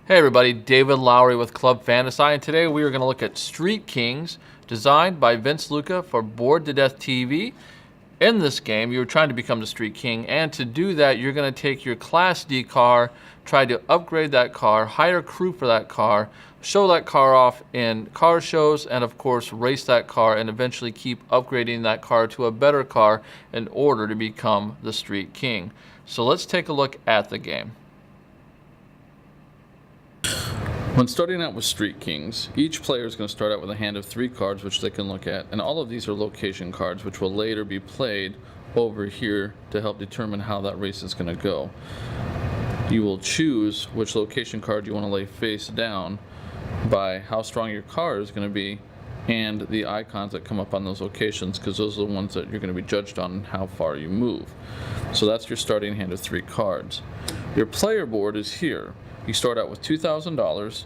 Hey everybody, David Lowry with Club Fantasci, and today we are going to look at Street Kings, designed by Vince Luca for Bored to Death TV. In this game, you're trying to become the Street King, and to do that, you're going to take your Class D car, try to upgrade that car, hire crew for that car, show that car off in car shows, and of course, race that car, and eventually keep upgrading that car to a better car in order to become the Street King. So let's take a look at the game. When starting out with Street Kings, each player is going to start out with a hand of 3 cards which they can look at, and all of these are location cards which will later be played over here to help determine how that race is going to go. You will choose which location card you want to lay face down by how strong your car is going to be and the icons that come up on those locations, because those are the ones that you're going to be judged on how far you move. So that's your starting hand of 3 cards. Your player board is here. You start out with $2,000,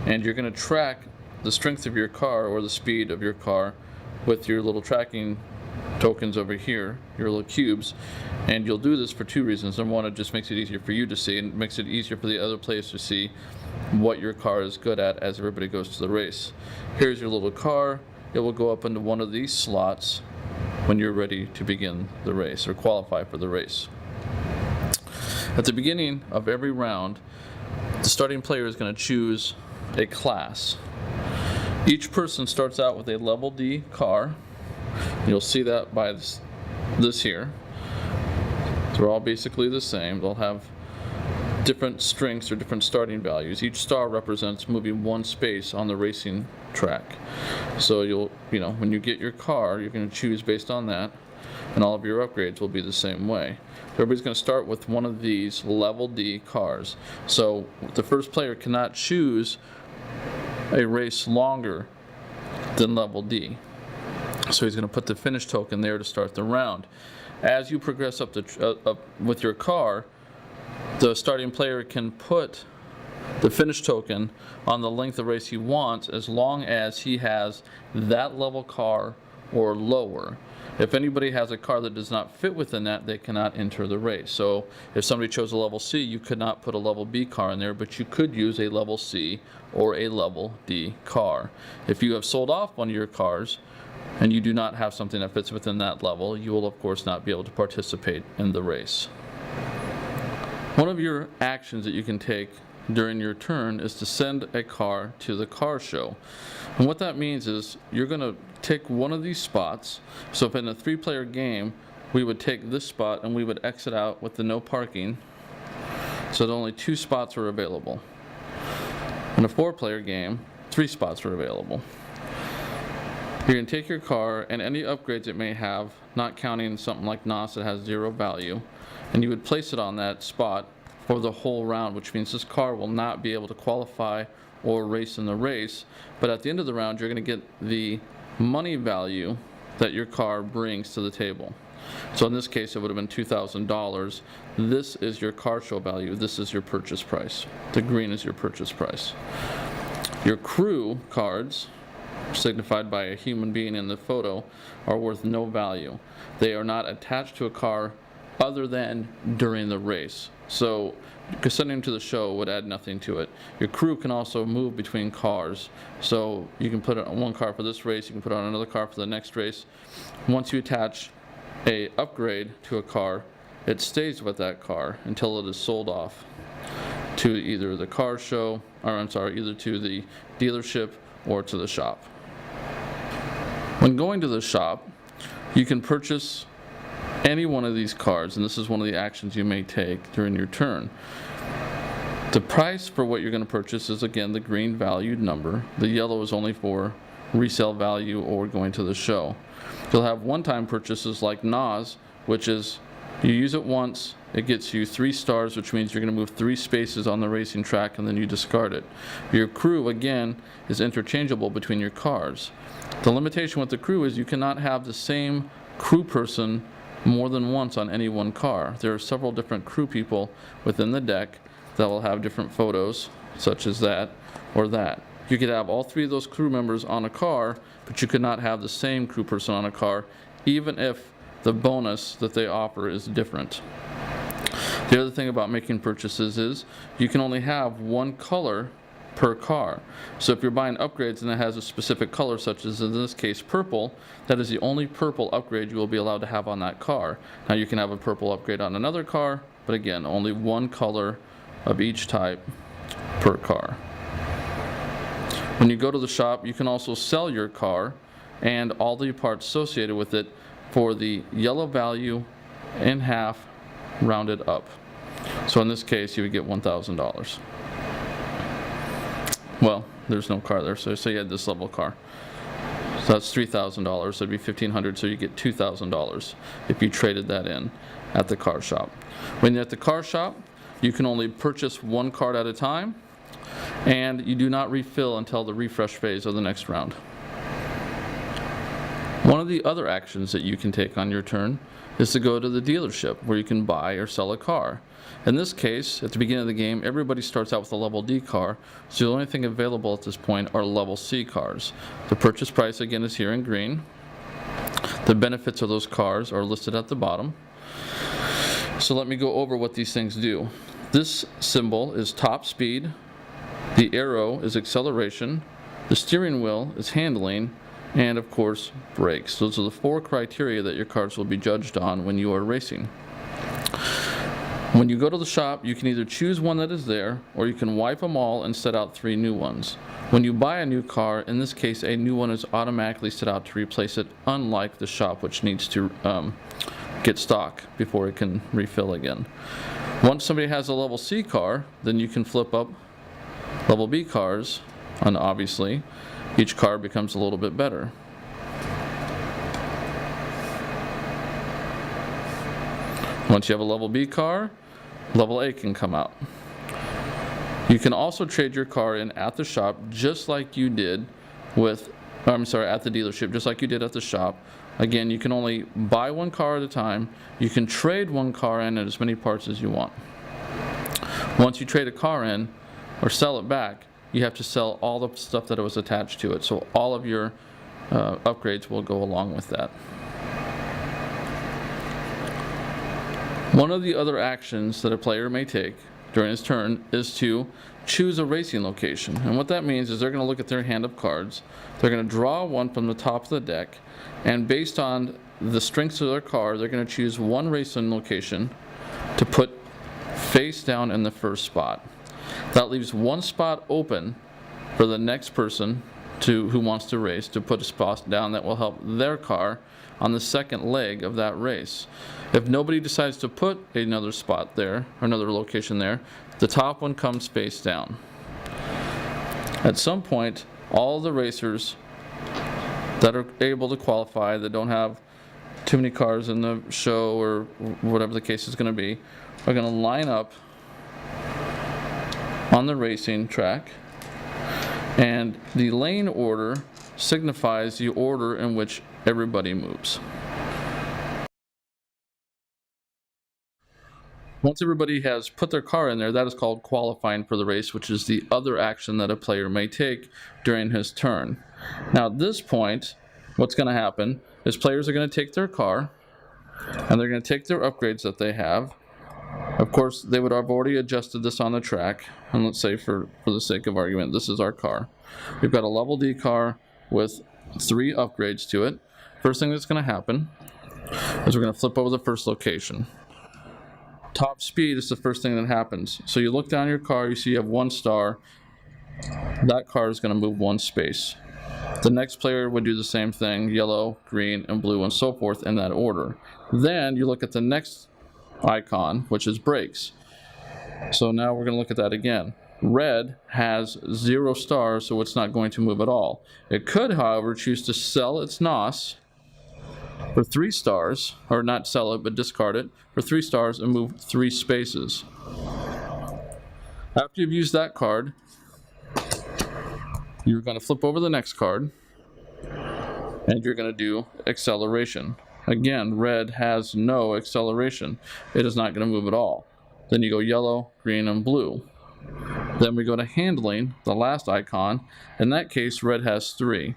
and you're going to track the strength of your car or the speed of your car with your little tracking tokens over here, your little cubes. And you'll do this for 2 reasons. Number one, it just makes it easier for you to see, and it makes it easier for the other players to see what your car is good at as everybody goes to the race. Here's your little car. It will go up into one of these slots when you're ready to begin the race or qualify for the race. At the beginning of every round, the starting player is going to choose a class. Each person starts out with a level D car. You'll see that by this here. They're all basically the same. They'll have different strengths or different starting values. Each star represents moving 1 space on the racing track. So when you get your car, you're going to choose based on that, and all of your upgrades will be the same way. Everybody's going to start with one of these level D cars. So the first player cannot choose a race longer than level D. So he's going to put the finish token there to start the round. As you progress up with your car, the starting player can put the finish token on the length of race he wants, as long as he has that level car or lower. If anybody has a car that does not fit within that, they cannot enter the race. So if somebody chose a level C, you could not put a level B car in there, but you could use a level C or a level D car. If you have sold off one of your cars and you do not have something that fits within that level, you will of course not be able to participate in the race. One of your actions that you can take during your turn is to send a car to the car show. And what that means is you're going to take one of these spots. So if in a 3-player game, we would take this spot and we would exit out with the no parking, so that only 2 spots were available. In a 4-player game, 3 spots were available. You're going to take your car and any upgrades it may have, not counting something like NOS that has 0 value, and you would place it on that spot for the whole round, which means this car will not be able to qualify or race in the race. But at the end of the round, you're going to get the money value that your car brings to the table. So in this case, it would have been $2,000. This is your car show value. This is your purchase price. The green is your purchase price. Your crew cards, signified by a human being in the photo, are worth no value. They are not attached to a car other than during the race. So sending them to the show would add nothing to it. Your crew can also move between cars. So you can put it on one car for this race, you can put it on another car for the next race. Once you attach a upgrade to a car, it stays with that car until it is sold off to either the car show, either to the dealership or to the shop. When going to the shop, you can purchase any one of these cards, and this is one of the actions you may take during your turn. The price for what you're going to purchase is again the green valued number. The yellow is only for resale value or going to the show. You'll have one-time purchases like NOS, which is you use it once, it gets you 3 stars, which means you're going to move 3 spaces on the racing track, and then you discard it. Your crew, again, is interchangeable between your cars. The limitation with the crew is you cannot have the same crew person more than once on any one car. There are several different crew people within the deck that will have different photos, such as that or that. You could have all 3 of those crew members on a car, but you could not have the same crew person on a car, even if the bonus that they offer is different. The other thing about making purchases is you can only have one color per car. So if you're buying upgrades and it has a specific color, such as in this case purple, that is the only purple upgrade you will be allowed to have on that car. Now you can have a purple upgrade on another car, but again, only one color of each type per car. When you go to the shop, you can also sell your car and all the parts associated with it for the yellow value in half, rounded up. So in this case, you would get $1,000. Well, there's no car there, so say you had this level car. So that's $3,000, so it'd be $1,500, so you get $2,000 if you traded that in at the car shop. When you're at the car shop, you can only purchase one card at a time, and you do not refill until the refresh phase of the next round. One of the other actions that you can take on your turn is to go to the dealership where you can buy or sell a car. In this case, at the beginning of the game, everybody starts out with a level D car, so the only thing available at this point are level C cars. The purchase price again is here in green. The benefits of those cars are listed at the bottom. So let me go over what these things do. This symbol is top speed, the arrow is acceleration, the steering wheel is handling, and of course brakes. Those are the 4 criteria that your cars will be judged on when you are racing. When you go to the shop, you can either choose one that is there, or you can wipe them all and set out 3 new ones. When you buy a new car, in this case a new one is automatically set out to replace it, unlike the shop, which needs to get stock before it can refill again. Once somebody has a level C car, then you can flip up level B cars, and obviously each car becomes a little bit better. Once you have a level B car, level A can come out. You can also trade your car in at the shop just like you did with, at the dealership, just like you did at the shop. Again, you can only buy one car at a time. You can trade one car in at as many parts as you want. Once you trade a car in or sell it back, you have to sell all the stuff that was attached to it. So all of your upgrades will go along with that. One of the other actions that a player may take during his turn is to choose a racing location. And what that means is they're going to look at their hand of cards, they're going to draw one from the top of the deck, and based on the strengths of their car, they're going to choose one racing location to put face down in the first spot. That leaves one spot open for the next person who wants to race to put a spot down that will help their car on the second leg of that race. If nobody decides to put another spot there, or another location there, the top one comes face down. At some point, all the racers that are able to qualify, that don't have too many cars in the show or whatever the case is going to be, are going to line up on the racing track, and the lane order signifies the order in which everybody moves. Once everybody has put their car in there, that is called qualifying for the race, which is the other action that a player may take during his turn. Now at this point, what's going to happen is players are going to take their car and they're going to take their upgrades that they have. Of course, they would have already adjusted this on the track, and let's say for the sake of argument, this is our car. We've got a level D car with 3 upgrades to it. First thing that's going to happen is we're going to flip over the first location. Top speed is the first thing that happens. So you look down your car, you see you have 1 star. That car is going to move 1 space. The next player would do the same thing, yellow, green, and blue, and so forth in that order. Then you look at the next icon, which is brakes. So now we're going to look at that again. Red has 0 stars, so it's not going to move at all. It could, however, choose to sell its NOS for 3 stars, or not sell it, but discard it for 3 stars and move 3 spaces. After you've used that card, you're going to flip over the next card, and you're going to do acceleration. Again, red has no acceleration. It is not going to move at all. Then you go yellow, green, and blue. Then we go to handling, the last icon. In that case, red has 3.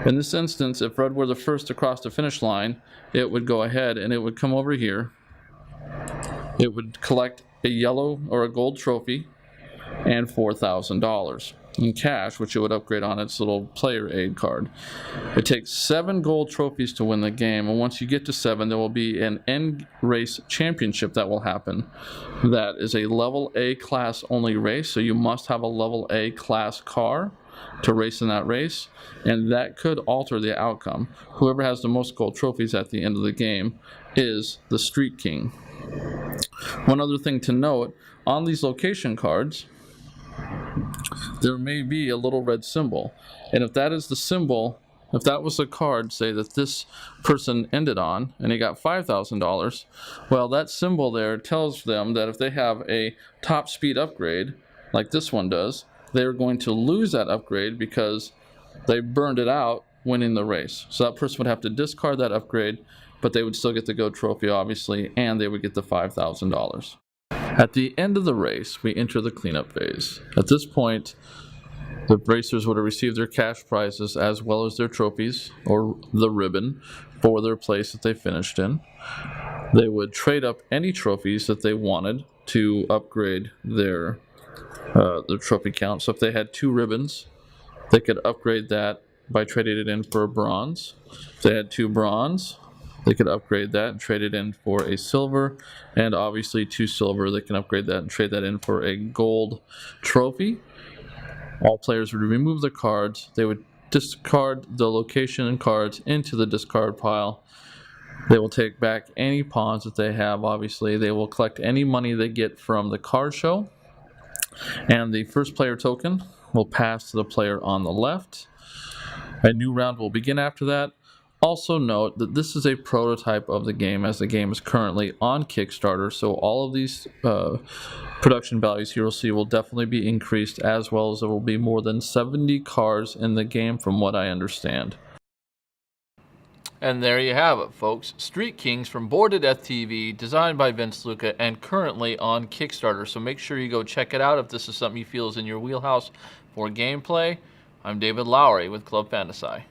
In this instance, if red were the first to cross the finish line, it would go ahead and it would come over here it would collect a yellow or a gold trophy and $4,000 in cash, which it would upgrade on its little player aid card. It takes 7 gold trophies to win the game, and once you get to 7, there will be an end race championship that will happen. That is a level A class only race, so you must have a level A class car to race in that race, and that could alter the outcome. Whoever has the most gold trophies at the end of the game is the Street King. One other thing to note, on these location cards, there may be a little red symbol, and if that is the symbol, if that was a card, say, that this person ended on and he got $5,000, well, that symbol there tells them that if they have a top speed upgrade like this one does, they're going to lose that upgrade because they burned it out winning the race. So that person would have to discard that upgrade, but they would still get the gold trophy, obviously, and they would get the $5,000. At the end of the race, we enter the cleanup phase. At this point, the racers would have received their cash prizes as well as their trophies, or the ribbon, for their place that they finished in. They would trade up any trophies that they wanted to upgrade their trophy count. So if they had 2 ribbons, they could upgrade that by trading it in for a bronze. If they had 2 bronze, they could upgrade that and trade it in for a silver, and obviously 2 silver, they can upgrade that and trade that in for a gold trophy. All players would remove their cards. They would discard the location and cards into the discard pile. They will take back any pawns that they have, obviously. They will collect any money they get from the card show, and the first player token will pass to the player on the left. A new round will begin after that. Also note that this is a prototype of the game, as the game is currently on Kickstarter, so all of these production values here you'll see will definitely be increased, as well as there will be more than 70 cars in the game from what I understand. And there you have it, folks. Street Kings from Bored to Death TV, designed by Vince Luca, and currently on Kickstarter. So make sure you go check it out if this is something you feel is in your wheelhouse for gameplay. I'm David Lowry with Club Fantasci.